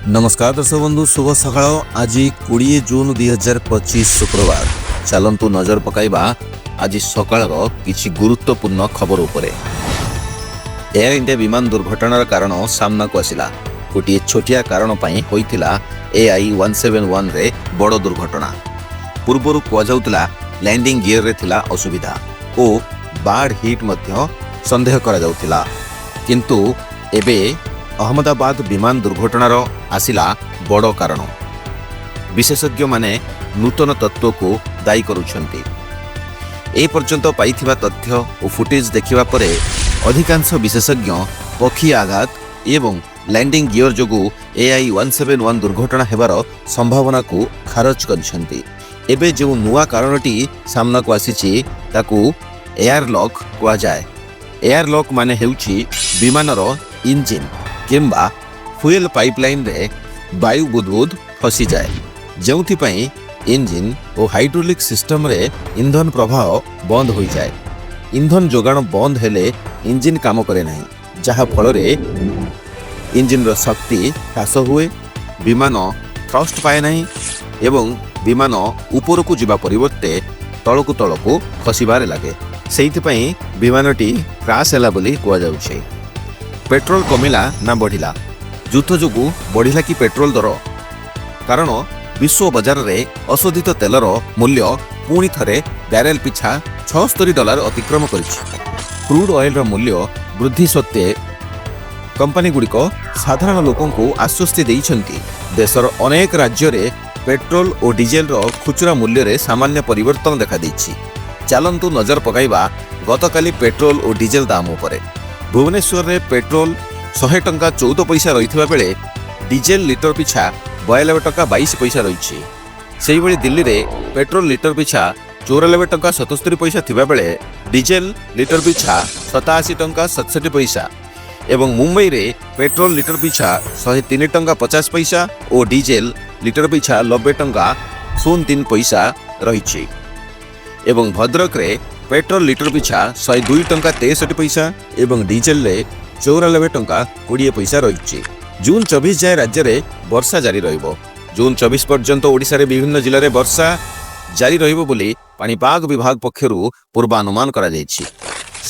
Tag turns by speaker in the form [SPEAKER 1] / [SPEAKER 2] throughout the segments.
[SPEAKER 1] नमस्कार दर्शक बंधु शुभ सकाळ। आज 20 जून 2025 शुक्रवार। चलंतु नजर पकाइबा आज सकाळ किछि गुरुत्वपूर्ण खबर उपरे। एयर इंडिया विमान दुर्घटनार कारण सामना को आसिला। गोटे छोटिया कारण पई होइतिला AI-171 रे बड़ दुर्घटना। पूर्वरु कुआजाउतिला लैंडिंग गियर रे थिला असुविधा ओ बाढ़ हिट मध्य संदेह करा जाउतिला, किंतु एबे अहमदाबाद विमान दुर्घटनार आसिला बड़ कारण। विशेषज्ञ माने नूतन तत्व को दायी करुछंती। ए पर्यंत पाइथिबा तथ्य और फुटेज देखिबा परे अधिकांश विशेषज्ञ पक्षी आघात एवं लैंडिंग गियर जोगु AI-171 दुर्घटना हेबार संभावना को खारज करछंती। एबे जो नुआ कारणटी सामना को आसीची ताकू एयर लॉक कुआ जाए। एयर लॉक माने हेउची विमानर इंजिन किंबा फ्यूएल पाइपलाइन रे वायु बुदबुद फसी जाए, जोथि पई इंजिन और हाइड्रोलिक सिस्टम रे इंधन प्रवाह बंद हो जाए। इंधन जोगाण बंद हेले इंजिन काम करे नहीं, जहा फल रे इंजिन रो शक्ति ह्रास हुए, विमान थ्रस्ट पाए नहीं एवं विमान ऊपर को जीवा परिवर्ते तळकु तळकु खसिबारे लागे। सेहित पई विमानटी क्रैश हैला बोली कुआ जाउछे। पेट्रोल कमिला ना बढ़िला, युद्ध जोगु बढ़िला कि पेट्रोल दर? कारण विश्व बाजार रे अशोधित तेलर मूल्य पुणी थरे बैरेल पिछा $76 अतिक्रम करिछि। क्रूड ऑयल रो मूल्य वृद्धि सत्वे कंपनी गुड़िक साधारण लोकों को आश्वस्ति देइछंती। देशर अनेक राज्य रे पेट्रोल और डीजेल रो खुचरा मूल्य रे सामान्य परिवर्तन देखा देछि। चलंतु नजर पकाइबा गतकाली पेट्रोल और डीजेल दाम उपरे। भुवनेश्वर रे पेट्रोल 100 टंका 14 पैसा रहिथिबा बेले डीजेल लिटर पिछा 92 टंका 22 पैसा रहिछि। सेहि भली दिल्ली रे पेट्रोल लिटर पिछा 94 टंका 77 पैसा थिबा बेले डीजेल लिटर पिछा 87 टंका 67 पैसा एवं मुंबई रे पेट्रोल लिटर पिछा 103 टंका 50 पैसा और डीजेल लिटर पिछा 90 टंका 03 पैसा रहिछि। एवं भद्रक रे पेट्रोल लिटर पिछा 102 टंका 63 पैसा एवं डीजेल रे 94 टंका 20 पैसा रहिछि। जून 24 जाए राज्य रे वर्षा जारी रहिबो। जून 24 पर्यंत ओडिसा रे विभिन्न जिल्ला रे वर्षा जारी रहिबो बोली पाणीपाग विभाग पक्षरु पूर्वानुमान करा जायछि।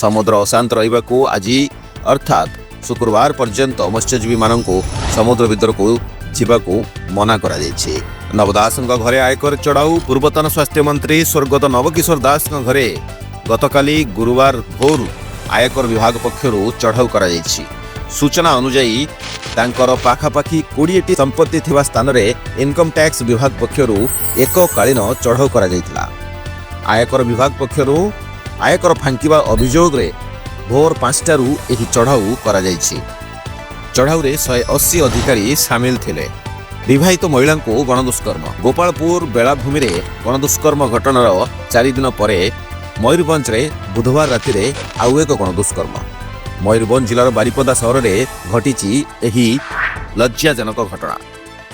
[SPEAKER 1] समुद्र अशांत रहिबाकू आज अर्थात शुक्रवार पर्यंत मत्स्यजीवी माननकू समुद्र भीतर को जीवाकू मना करा जायछि। नवदासଙ୍କ घरे आयकर चढ़ाऊ। पूर्वतन स्वास्थ्य मंत्री स्वर्गत नवकिशोर दास घरे गतकाली गुरुवार भोर आयकर विभाग पक्षरु चढ़ाऊ करा जायछि। सूचना अनुसार तांकर पाखापाखी 20टी संपत्ति थिबा स्थान रे इनकम टैक्स विभाग पक्षरु एककालीन चढ़ाऊ करा जायतिला। आयकर विभाग पक्षरु आयकर फांकिबा अभियोग रे भोर 5टारू एही चढ़ाऊ करा जायछि। चढ़ाऊ रे 180 अधिकारी शामिल थिले। विवाहित महिला को गणदुष्कर्म। गोपालपुर बेलाभूमि रे गणदुष्कर्म घटनार 4 दिन परे मयूरभंज रे बुधवार राति रे आउ एक गणदुष्कर्म। मयूरभंज जिलार बारिपदा सहर रे घटिछि एही लज्जाजनक घटना।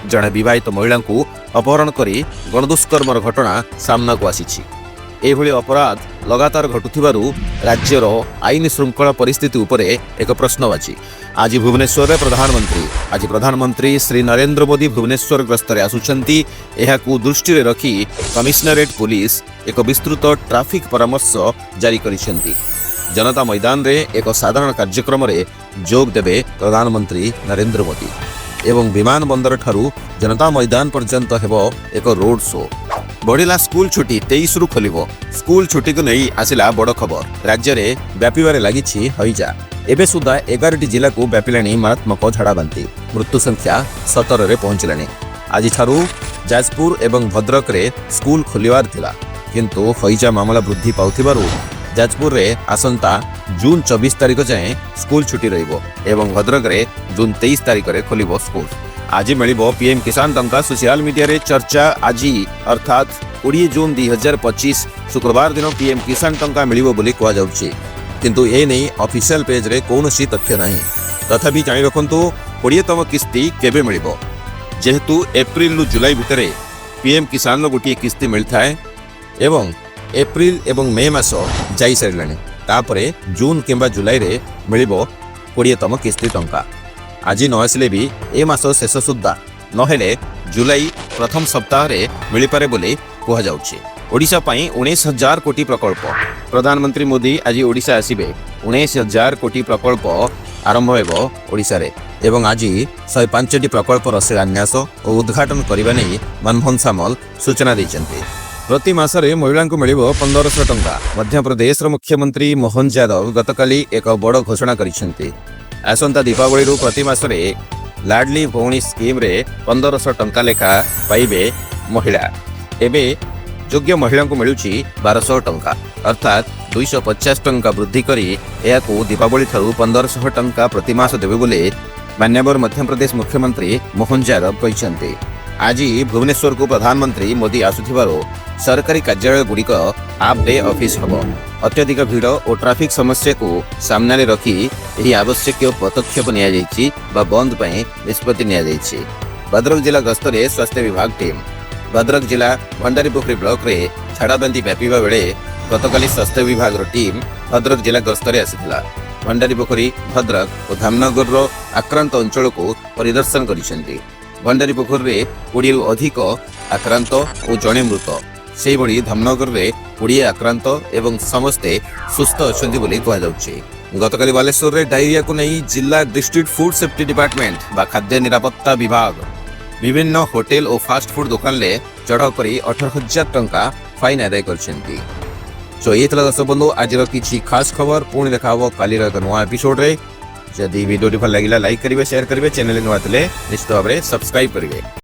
[SPEAKER 1] जड़े विवाहित महिला को अपहरण करी गणदुष्कर्मर घटना सामना को आसीछि। एभली अपराध लगातार घटुथिबारु राज्यर आईन श्रृंखला परिस्थिति उपरे एक प्रश्नवाची। आज भुवनेश्वर रे प्रधानमंत्री श्री नरेंद्र मोदी भुवनेश्वर गस्तरे आसुचंती। एहाकू दृष्टि रे रखी कमिश्नरेट पुलिस एक विस्तृत ट्रैफिक परामर्श जारी करिसेंती। जनता मैदान रे एक साधारण कार्यक्रम रे जोग देबे प्रधानमंत्री नरेंद्र मोदी एवं विमान बंदर ठारू जनता मैदान पर्यंत हेबो एक रोड शो। बढ़िला स्कूल छुट्टी 23 रु खोलिबो। स्कूल छुट्टी को नहीं आसिला बड़ खबर। राज्य रे व्यापीबारे लागिछि हईजा। एबे सुधा 11टी जिला को व्यापिलानी मारात्मक झाड़ाबांती। मृत्यु संख्या 17 रे पहुंचलानी। आज ठारू जाजपुर एवं भद्रक रे स्कूल खोलिबार थिला, किंतु हईजा मामला वृद्धि पाउथिबारु जाजपुर रे आसंता जून 24 तारिख जाए स्कूल छुट्टी रहिबो एवं भद्रक रे जून 23 तारिख रे खोलिबो स्कूल। आज मिलिबो पीएम किसान टंका। सोशल मीडिया रे चर्चा आज अर्थात 20 जून 2025 शुक्रवार दिन पीएम किसान टंका मिलिबो बोली कुआ जाउछि, किंतु ए नै ऑफिशियल पेज रे कोनोसी तथ्य नाही। तथापि जानि रखंतु 20तम किस्ती केबे मिलिबो। जेहेतु एप्रिल रु जुलाई भितरे पीएम किसान रो गोटी किस्ती मिलथाय एवं एप्रिल एवं मे मास जाई सारलानी, तापरे जून किंबा जुलाई रे मिलिबो 20तम किस्ती टंका। आज न आसिले भी ए मास शेष सुद्धा नहेले जुलाई प्रथम सप्ताह रे मिलिपारे बोली कुहाଯାଉଛି। ओडिशा ପାଇଁ 19,000 कोटी प्रकल्प प्रधानमंत्री मोदी आज ओडिशा आसिबे 19,000 कोटी प्रकल्प आरंभ हेबो ओडिशा रे एवं आज 105टी प्रकल्पर शिलान्यास और उद्घाटन करने नहीं मनमोहन सामल सूचना दैछन्ति। प्रति मासरे महिला को मिलिबो 1500 टंका। मध्य प्रदेश मुख्यमंत्री मोहन यादव गतकाली एक बड़ घोषणा करिसेंति। आसंता दीपावली रु प्रति मासरे लाडली भौणी स्कीम रे 1500 टंका लेखा पाइबे महिला। एबे योग्य महिला को मिलुची 1200 टंका अर्थात 250 टंका वृद्धि करी एहाकू दीपावली ठारू 1500 टंका प्रति मास देबे बोले मान्यवर मध्य प्रदेश मुख्यमंत्री मोहन यादव कहते। आज भुवनेश्वर को प्रधानमंत्री मोदी आसुथिबारो सरकारी कार्यालय गुड़िक हाफ डे ऑफिस हबो। अत्यधिक भीड़ और ट्रैफिक समस्या को सामने रखी यही आवश्यक पदक्षेप निया बंद पर निष्पत्ति निया। भद्रक जिला गस्तरे स्वास्थ्य विभाग टीम भद्रक जिला भंडारीपोखरी ब्लॉक रे छाड़ाबंदी व्यापीबा बेले गतकाली स्वास्थ्य विभाग टीम भद्रक जिला गस्तरे आसिथिला। भंडारीपोखरी भद्रक और धामनगर आक्रांत अंचल को परिदर्शन करिसेंति। भंडारीपोखरी रे 20 रु अधिक आक्रांत और जड़े मृत से भली धामनगर रे 20 आक्रांत एवं समस्ते सुस्थ अच्छे बोली कहुच्छे। गतकाली बालेश्वर रे डायरिया को नहीं जिला डिस्ट्रिक्ट फूड सेफ्टी डिपार्टमेंट बा खाद्य निरापत्ता विभाग विभिन्न होटेल और फास्ट फूड दुकान ले चढ़ाऊ कर 18,000 टंका फाइन आदाय करछन्ती। तो ये दर्शक बंधु आज किसी खास खबर पुणी देखा काली एक नुआ एपिसोड रे। जदि वीडियो भल लगिला लाइक करेंगे शेयर करेंगे चैनल नुआ निश्चित भाव में सब्सक्राइब करेंगे।